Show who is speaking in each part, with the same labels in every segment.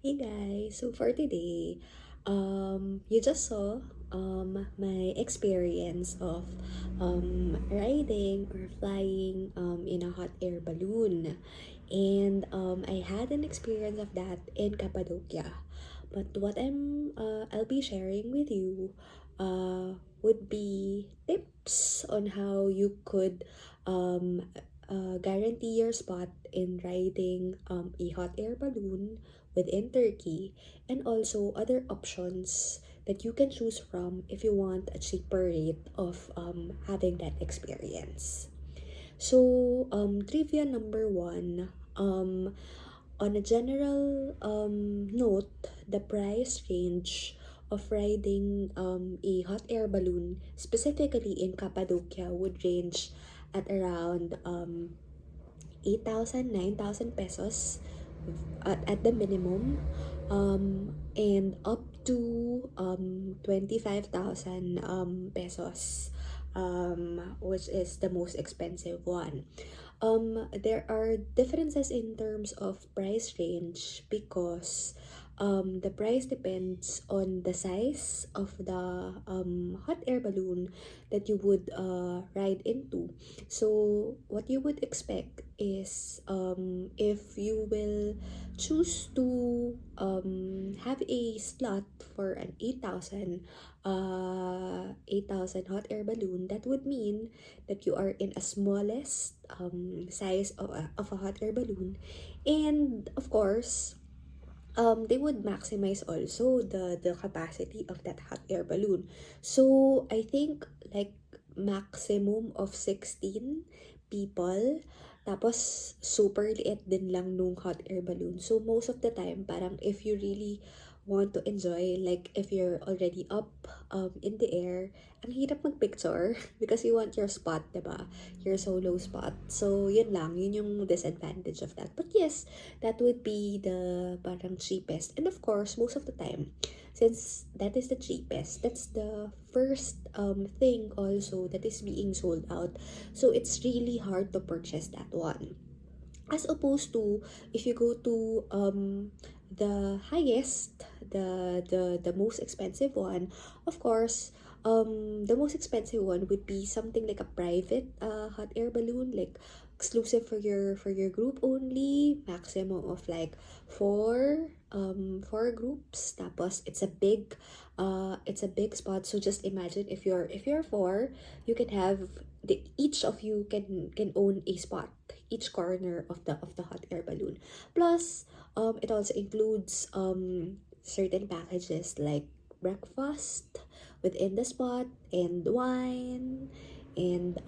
Speaker 1: Hey guys, so for today, you just saw my experience of riding or flying in a hot air balloon, and I had an experience of that in Cappadocia. But what I'll be sharing with you would be tips on how you could um guarantee your spot in riding a hot air balloon within Turkey, and also other options that you can choose from if you want a cheaper rate of having that experience. So, trivia number one, on a general note, the price range of riding a hot air balloon, specifically in Cappadocia, would range at around 8,000, 9,000 pesos at the minimum, and up to 25,000 pesos, which is the most expensive one. There are differences in terms of price range because the price depends on the size of the hot air balloon that you would ride into. So what you would expect is if you will choose to have a slot for an 8,000 hot air balloon, that would mean that you are in a smallest size of a hot air balloon. And of course, they would maximize also the capacity of that hot air balloon. So I think like maximum of 16 people. Tapos super liit din lang nung hot air balloon. So most of the time, parang if you really want to enjoy, like if you're already up in the air, ang hirap magpicture because you want your spot, 'di ba? Your solo spot. So yun lang, yun yung disadvantage of that. But yes, that would be the parang cheapest. And of course, most of the time, since that is the cheapest, that's the first thing also that is being sold out. So it's really hard to purchase that one. As opposed to if you go to the highest, the most expensive one, of course, the most expensive one would be something like a private hot air balloon, like exclusive for your group only, maximum of like four groups. Tapos it's a big spot. So just imagine if you're four, you can have each of you can own a spot, each corner of the hot air balloon. Plus, it also includes certain packages like breakfast within the spot, and wine, and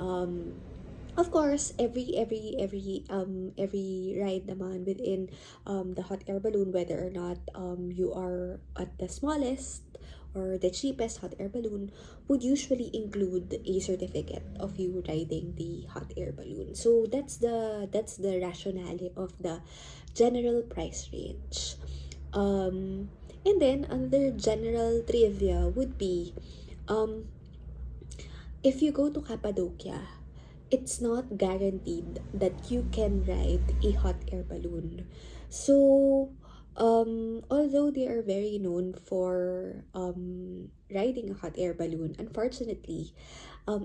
Speaker 1: of course, every ride naman within the hot air balloon, whether or not you are at the smallest or the cheapest hot air balloon, would usually include a certificate of you riding the hot air balloon. So that's the rationale of the general price range. And then another general trivia would be, um, if you go to Cappadocia, it's not guaranteed that you can ride a hot air balloon. So, although they are very known for riding a hot air balloon, unfortunately,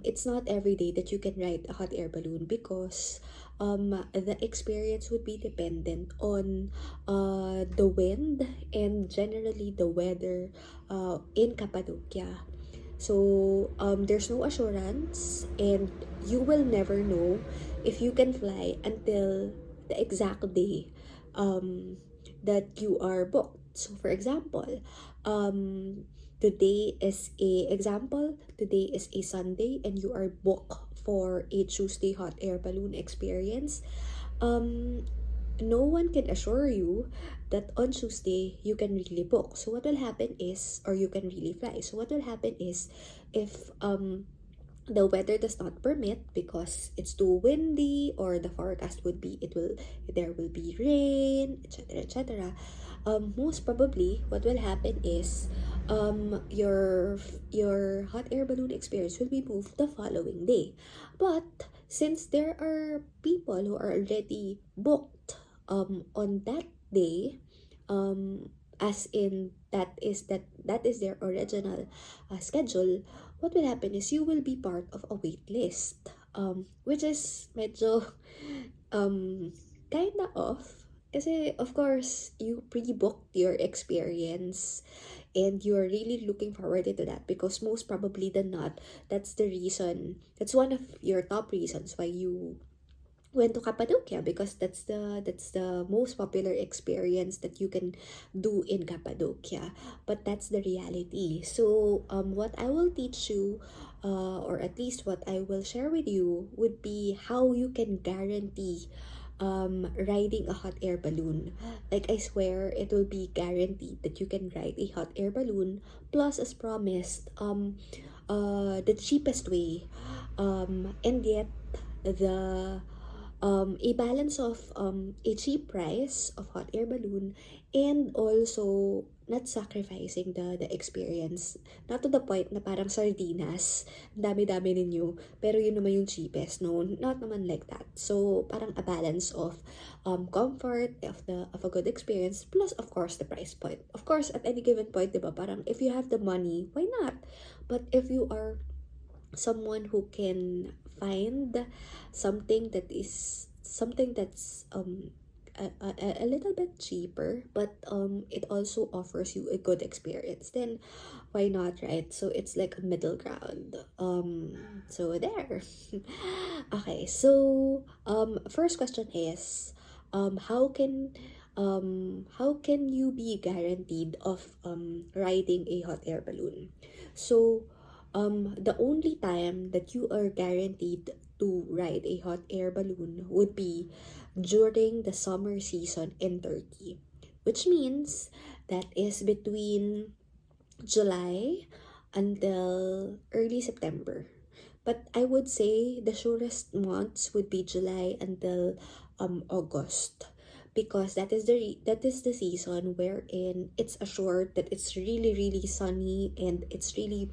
Speaker 1: it's not every day that you can ride a hot air balloon because the experience would be dependent on the wind and generally the weather in Cappadocia. So, there's no assurance, and you will never know if you can fly until the exact day that you are booked. So, for example, today is a Sunday, and you are booked for a Tuesday hot air balloon experience. Um, no one can assure you that on Tuesday you can really book. So what will happen is, or you can really fly. So what will happen is, if the weather does not permit because it's too windy, or the forecast would be there will be rain, etc., etc., most probably what will happen is your hot air balloon experience will be moved the following day. But since there are people who are already booked on that day, as in that is their original schedule, what will happen is you will be part of a wait list, which is medyo um kinda off. Kasi, of course, you pre-booked your experience and you're really looking forward to that because most probably than not, that's one of your top reasons why you went to Cappadocia, because that's the most popular experience that you can do in Cappadocia. But that's the reality. So what I will teach you, or at least what I will share with you, would be how you can guarantee riding a hot air balloon. Like, I swear it will be guaranteed that you can ride a hot air balloon, plus as promised, the cheapest way, and yet the a balance of a cheap price of hot air balloon, and also not sacrificing the experience, not to the point na parang sardinas, dami-dami ninyo pero yun naman yung cheapest. No, not naman like that. So parang a balance of comfort, of a good experience, plus of course the price point. Of course, at any given point, diba, parang if you have the money, why not? But if you are someone who can find something that's a little bit cheaper, but it also offers you a good experience, then why not, right? So it's like a middle ground. So there. Okay, so first question is, how can you be guaranteed of riding a hot air balloon? So the only time that you are guaranteed to ride a hot air balloon would be during the summer season in Turkey, which means that is between July until early September. But I would say the surest months would be July until August, because that is the season wherein it's assured that it's really really sunny and it's really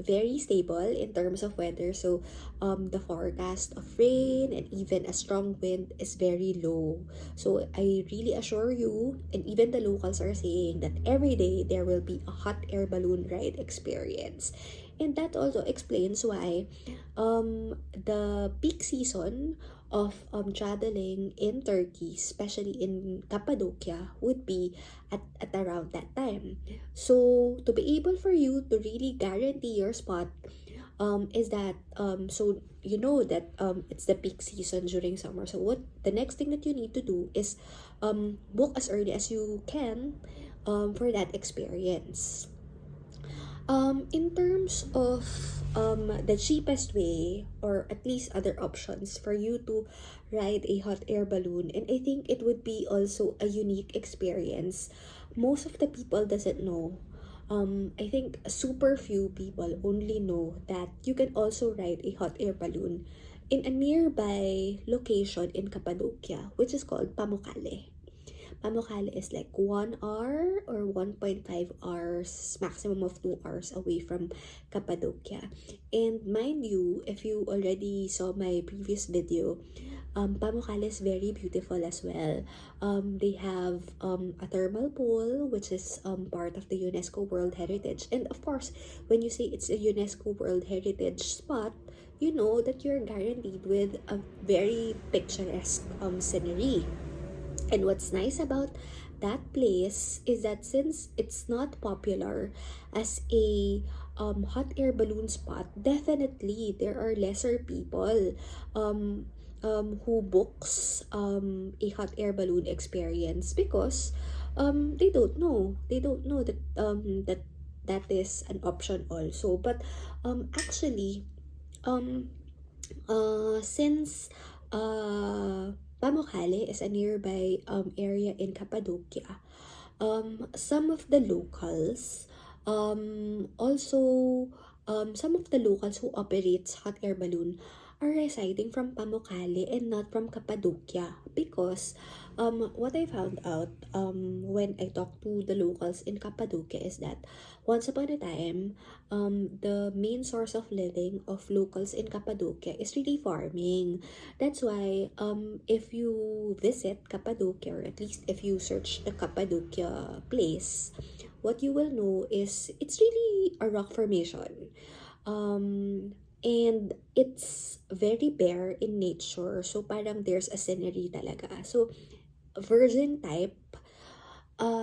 Speaker 1: very stable in terms of weather. So the forecast of rain and even a strong wind is very low. So I really assure you, and even the locals are saying that every day there will be a hot air balloon ride experience. And that also explains why the peak season of traveling in Turkey, especially in Cappadocia, would be at around that time. So to be able for you to really guarantee your spot, is that so you know that it's the peak season during summer. So what the next thing that you need to do is book as early as you can for that experience. In terms of the cheapest way, or at least other options for you to ride a hot air balloon, and I think it would be also a unique experience. Most of the people doesn't know. I think super few people only know that you can also ride a hot air balloon in a nearby location in Cappadocia, which is called Pamukkale. Pamukkale is like 1 hour or 1.5 hours, maximum of 2 hours away from Cappadocia. And mind you, if you already saw my previous video, Pamukkale is very beautiful as well. They have a thermal pool, which is part of the UNESCO World Heritage. And of course, when you say it's a UNESCO World Heritage spot, you know that you're guaranteed with a very picturesque scenery. And what's nice about that place is that since it's not popular as a hot air balloon spot, definitely there are lesser people who books a hot air balloon experience, because they don't know that is an option also. But actually, since Pamukkale is a nearby area in Cappadocia, some of the locals also some of the locals who operates hot air balloon are residing from Pamukkale and not from Cappadocia, because what I found out when I talked to the locals in Cappadocia is that once upon a time, the main source of living of locals in Cappadocia is really farming. That's why if you visit Cappadocia, or at least if you search the Cappadocia place, what you will know is it's really a rock formation. And it's very bare in nature. So parang there's a scenery talaga. So virgin type.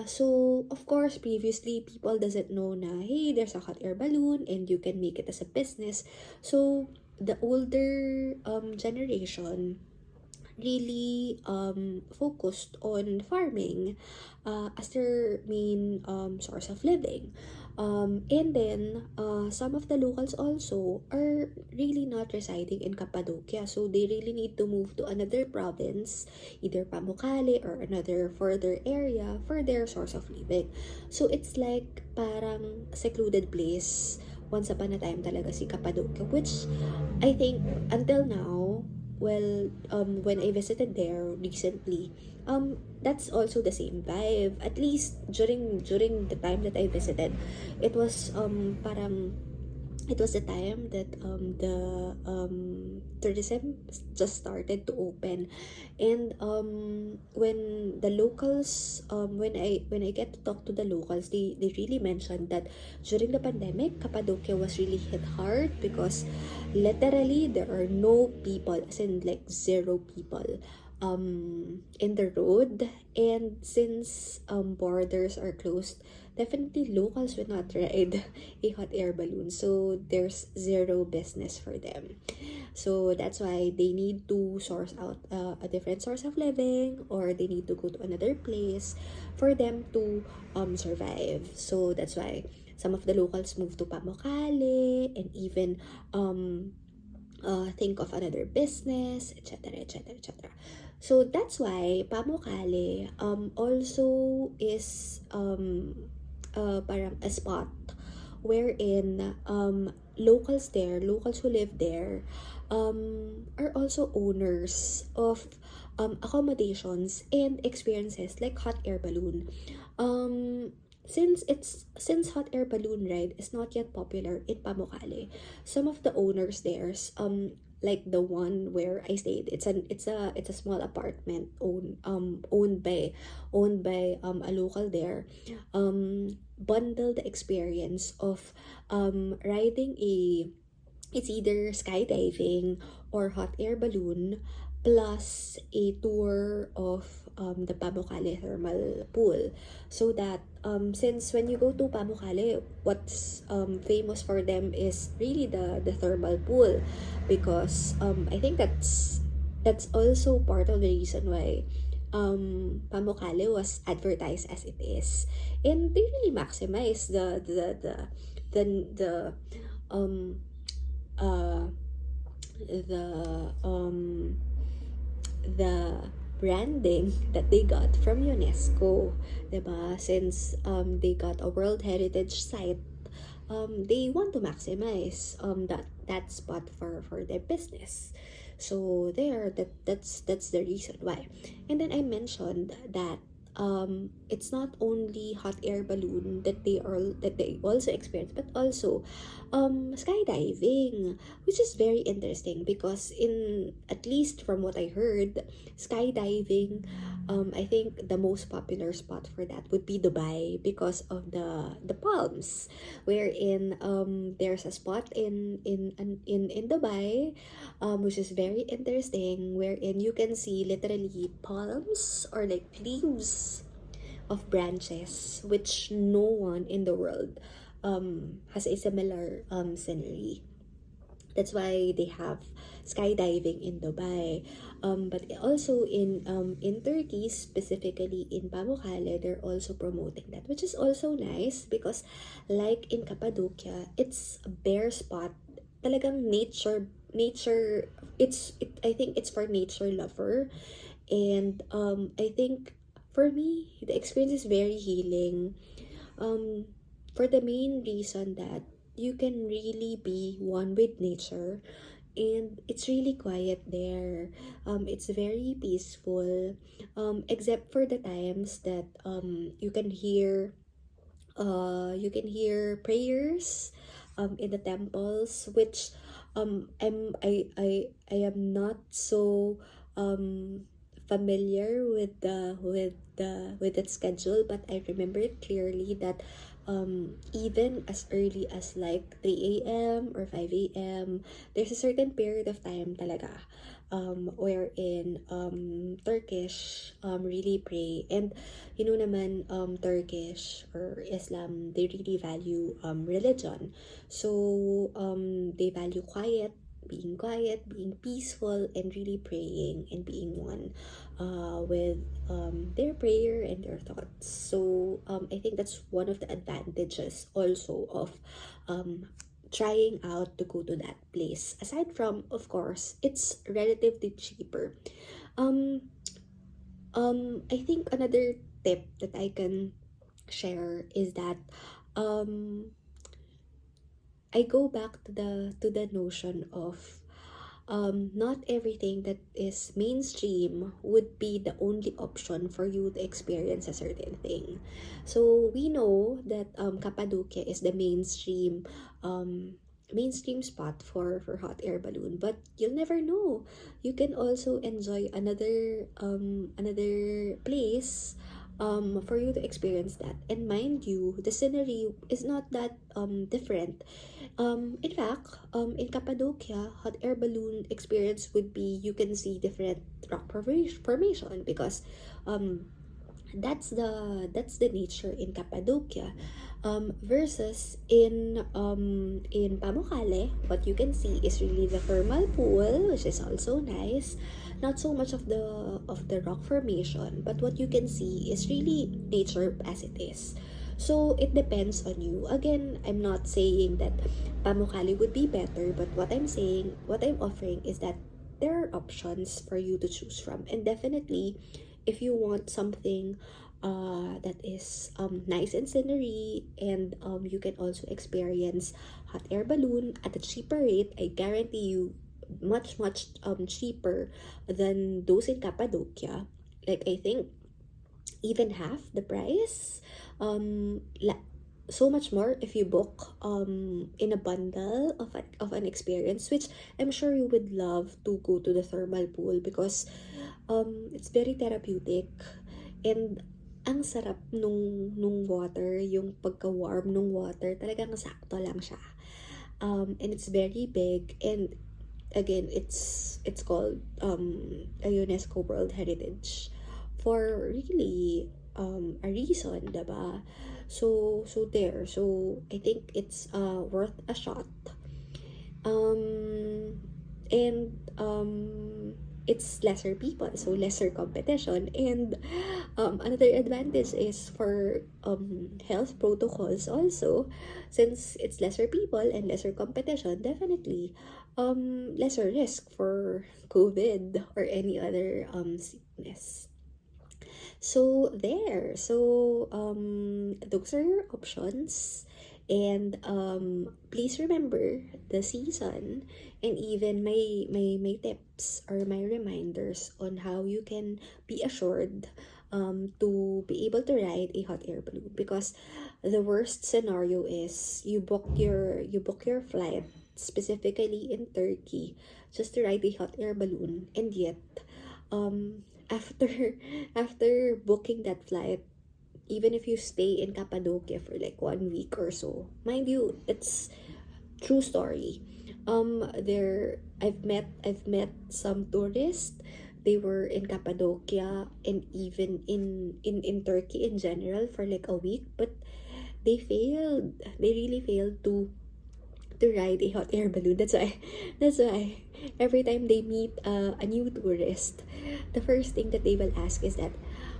Speaker 1: So of course previously people doesn't know na hey, there's a hot air balloon and you can make it as a business. So the older generation really focused on farming as their main source of living. And then some of the locals also are really not residing in Cappadocia, so they really need to move to another province, either Pamukkale or another further area for their source of living. So it's like parang secluded place once upon a time talaga si Cappadocia, which I think until now, well, when I visited there recently, that's also the same vibe. At least during the time that I visited, it was parang it was the time that tourism just started to open. And when the locals when I get to talk to the locals, they really mentioned that during the pandemic Cappadocia was really hit hard because literally there are no people, as in like zero people in the road. And since borders are closed, definitely locals would not ride a hot air balloon, so there's zero business for them. So that's why they need to source out a different source of living, or they need to go to another place for them to survive. So that's why some of the locals move to Pamukkale and even think of another business, etc., etc., etc. So that's why Pamukkale also is parang a spot wherein locals who live there are also owners of accommodations and experiences like hot air balloon. Since hot air balloon ride is not yet popular in Pamukkale, some of the owners there's like the one where I stayed, it's a small apartment owned by a local there, bundle the experience of riding a it's either skydiving or hot air balloon plus a tour of the Pamukkale thermal pool. So that since when you go to Pamukkale, what's famous for them is really the thermal pool, because I think that's also part of the reason why Pamukkale was advertised as it is. And they really maximize the um uh the the branding that they got from UNESCO, 'di ba? Since they got a World Heritage Site, they want to maximize that spot for their business. So there, that's the reason why. And then I mentioned that it's not only hot air balloon that they also experience, but also skydiving, which is very interesting because in at least from what I heard, skydiving, I think the most popular spot for that would be Dubai because of the palms, wherein there's a spot in Dubai, which is very interesting, wherein you can see literally palms or like leaves of branches, which no one in the world has a similar scenery. That's why they have skydiving in Dubai. But also in Turkey, specifically in Pamukkale, they're also promoting that, which is also nice because like in Cappadocia, it's a bare spot. Talagang nature I think it's for nature lover. And I think for me the experience is very healing, um for the main reason that you can really be one with nature. and it's really quiet there. It's very peaceful, except for the times that you can hear prayers in the temples, which I am not so um familiar with with that schedule, but I remember it clearly that even as early as like 3 a.m. or 5 a.m., there's a certain period of time talaga wherein Turkish really pray. And you know naman, Turkish or Islam, they really value religion. So they value quiet, being peaceful, and really praying and being one with their prayer and their thoughts. So I think that's one of the advantages also of um, trying out to go to that place. Aside from, of course, it's relatively cheaper. Um, I think another tip that I can share is that um, I go back to the notion of not everything that is mainstream would be the only option for you to experience a certain thing. So we know that Cappadocia is the mainstream spot for hot air balloon, but you'll never know. You can also enjoy another place for you to experience that. And mind you, the scenery is not that different. In fact, in Cappadocia, hot air balloon experience would be you can see different rock formation, because um, that's the nature in Cappadocia. Versus in Pamukkale, what you can see is really the thermal pool, which is also nice. Not so much of the rock formation, but what you can see is really nature as it is. So it depends on you. Again, I'm not saying that Pamukkale would be better, but what I'm offering is that there are options for you to choose from. And definitely, if you want something that is nice and scenery, and you can also experience hot air balloon at a cheaper rate, I guarantee you, much cheaper than those in Cappadocia. Like, I think even half the price. So much more if you book in a bundle of an experience, which I'm sure you would love to go to the thermal pool, because it's very therapeutic, and ang sarap nung water, yung pagka-warm nung water, talagang sakto lang siya. And it's very big, and again, it's called a UNESCO World Heritage for really a reason, diba? So I think it's worth a shot. Um and it's lesser people, so lesser competition. And another advantage is for health protocols also, since it's lesser people and lesser competition, definitely lesser risk for COVID or any other sickness. So there. So those are your options. And please remember the season, and even my tips or my reminders on how you can be assured to be able to ride a hot air balloon. Because the worst scenario is you book your flight specifically in Turkey just to ride a hot air balloon, and yet after after booking that flight, even if you stay in Cappadocia for like 1 week or so, mind you, it's true story. There I've met some tourists. They were in Cappadocia and even in Turkey in general for like a week, but they failed. They really failed to ride a hot air balloon. That's why every time they meet a new tourist, the first thing that they will ask is that,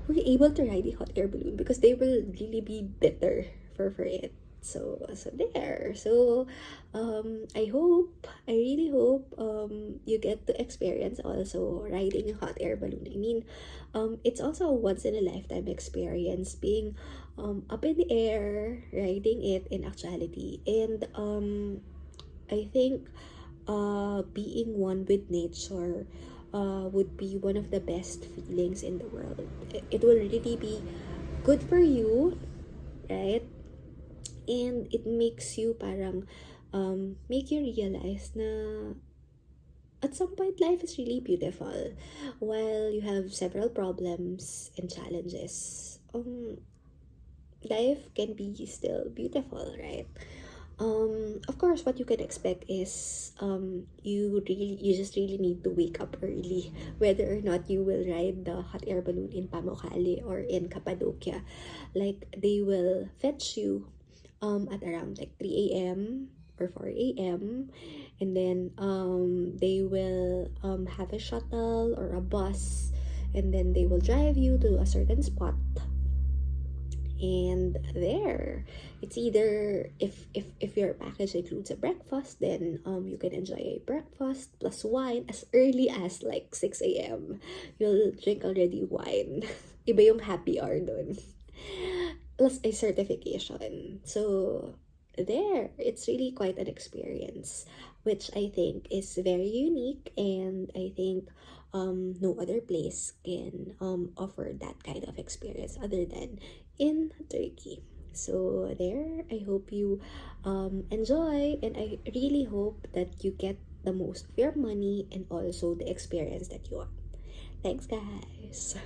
Speaker 1: were you able to ride a hot air balloon? Because they will really be bitter for it. So there. So I really hope you get to experience also riding a hot air balloon. I mean, it's also a once in a lifetime experience being up in the air, riding it in actuality. And I think being one with nature would be one of the best feelings in the world. It will really be good for you, right? And it makes you parang make you realize na at some point life is really beautiful. While you have several problems and challenges, life can be still beautiful, right? Of course, what you can expect is you just really need to wake up early, whether or not you will ride the hot air balloon in Pamukkale or in Cappadocia. Like they will fetch you at around like 3 a.m. or 4 a.m., and then they will have a shuttle or a bus, and then they will drive you to a certain spot. And there, it's either if your package includes a breakfast, then you can enjoy a breakfast plus wine as early as like 6 a.m. You'll drink already wine. Iba yung happy hour dun. Plus a certification. So there, it's really quite an experience, which I think is very unique, and I think no other place can offer that kind of experience other than in Turkey. So there, I hope you enjoy, and I really hope that you get the most of your money and also the experience that you want. Thanks, guys.